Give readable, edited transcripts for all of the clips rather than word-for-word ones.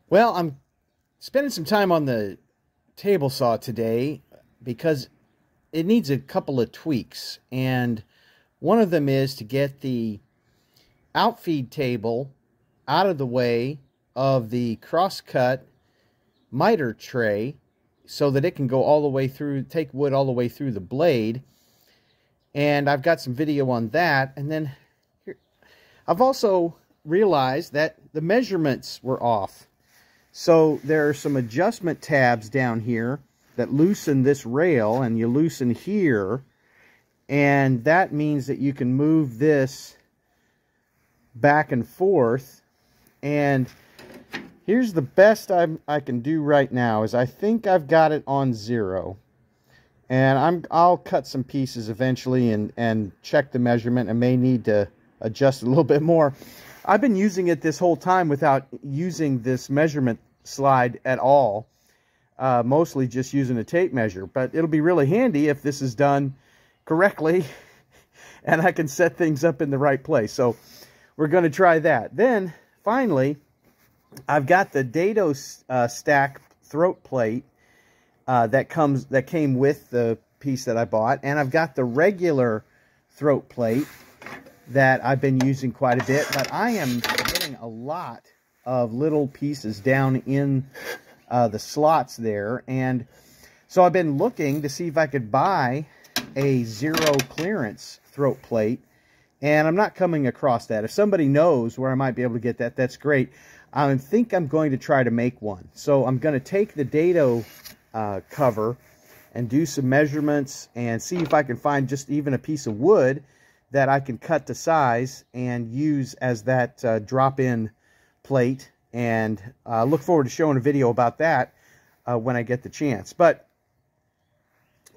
Well, I'm spending some time on the table saw today because it needs a couple of tweaks, and one of them is to get the outfeed table out of the way of the cross-cut miter tray so that it can go all the way through, take wood all the way through the blade. And I've got some video on that. And then I've also realized that the measurements were off. So there are some adjustment tabs down here that loosen this rail, and you loosen here, and that means that you can move this back and forth. And here's the best I can do right now is I think I've got it on 0. And I'll cut some pieces eventually and check the measurement. I may need to adjust a little bit more. I've been using it this whole time without using this measurement slide at all. Mostly just using a tape measure. But it'll be really handy if this is done correctly and I can set things up in the right place. So we're going to try that. Then finally, I've got the dado stack throat plate that came with the piece that I bought, and I've got the regular throat plate that I've been using quite a bit, but I am getting a lot of little pieces down in the slots there, and so I've been looking to see if I could buy a 0 clearance throat plate, and I'm not coming across that. If somebody knows where I might be able to get that, that's great. I think I'm going to try to make one. So I'm going to take the dado cover and do some measurements and see if I can find just even a piece of wood that I can cut to size and use as that drop-in plate, and look forward to showing a video about that when I get the chance. But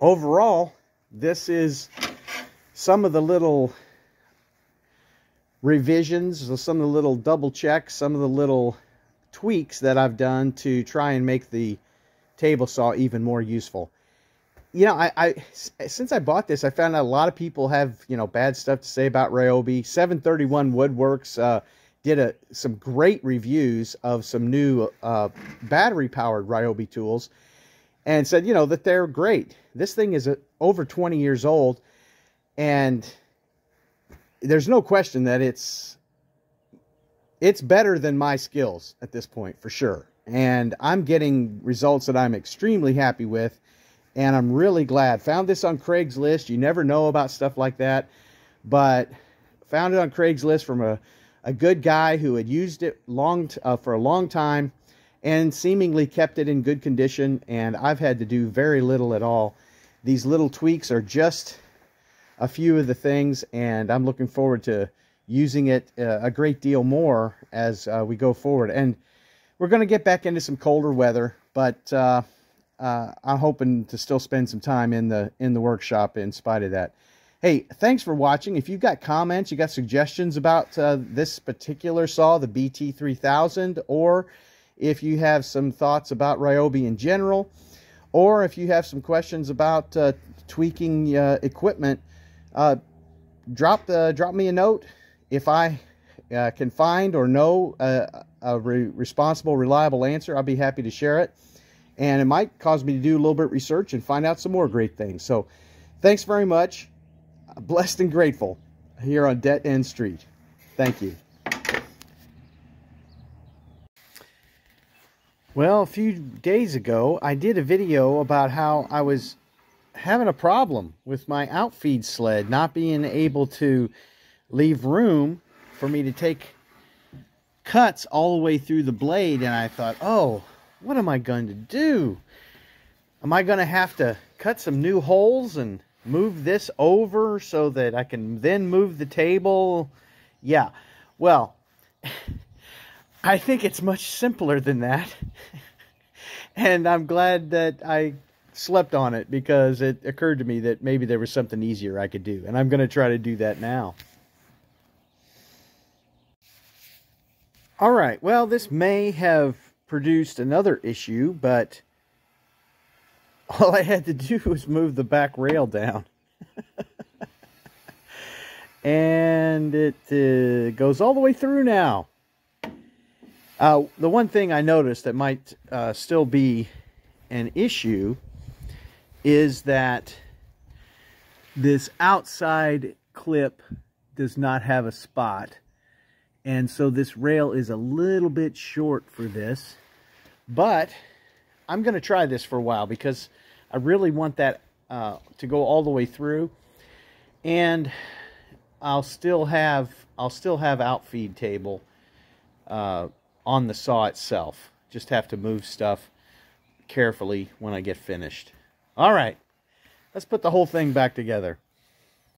overall, this is some of the little revisions, some of the little double checks, some of the little tweaks that I've done to try and make the table saw even more useful. You know, since I bought this, I found out a lot of people have, you know, bad stuff to say about Ryobi. 731 Woodworks did some great reviews of some new battery-powered Ryobi tools and said, you know, that they're great. This thing is over 20 years old, and there's no question that it's better than my skills at this point, for sure. And I'm getting results that I'm extremely happy with, and I'm really glad. Found this on Craigslist. You never know about stuff like that, but found it on Craigslist from a good guy who had used it for a long time and seemingly kept it in good condition, and I've had to do very little at all. These little tweaks are just a few of the things, and I'm looking forward to using it a great deal more as we go forward. And we're going to get back into some colder weather, but I'm hoping to still spend some time in the workshop in spite of that. Hey, thanks for watching. If you've got comments, you got suggestions about this particular saw, the BT3000, or if you have some thoughts about Ryobi in general, or if you have some questions about tweaking equipment, drop me a note. If I can find or know a responsible, reliable answer, I'll be happy to share it. And it might cause me to do a little bit of research and find out some more great things. So thanks very much. Blessed and grateful here on Dead End Street. Thank you. Well, a few days ago, I did a video about how I was having a problem with my outfeed sled, not being able to leave room for me to take cuts all the way through the blade. And I thought, oh, what am I going to do? Am I going to have to cut some new holes and move this over so that I can then move the table? Yeah, well, I think it's much simpler than that. And I'm glad that I slept on it, because it occurred to me that maybe there was something easier I could do. And I'm going to try to do that now. All right, well, this may have produced another issue, but all I had to do was move the back rail down. And it goes all the way through now. The one thing I noticed that might still be an issue is that this outside clip does not have a spot, and so this rail is a little bit short for this, but I'm going to try this for a while because I really want that to go all the way through, and I'll still have outfeed table on the saw itself. Just have to move stuff carefully when I get finished. All right, let's put the whole thing back together.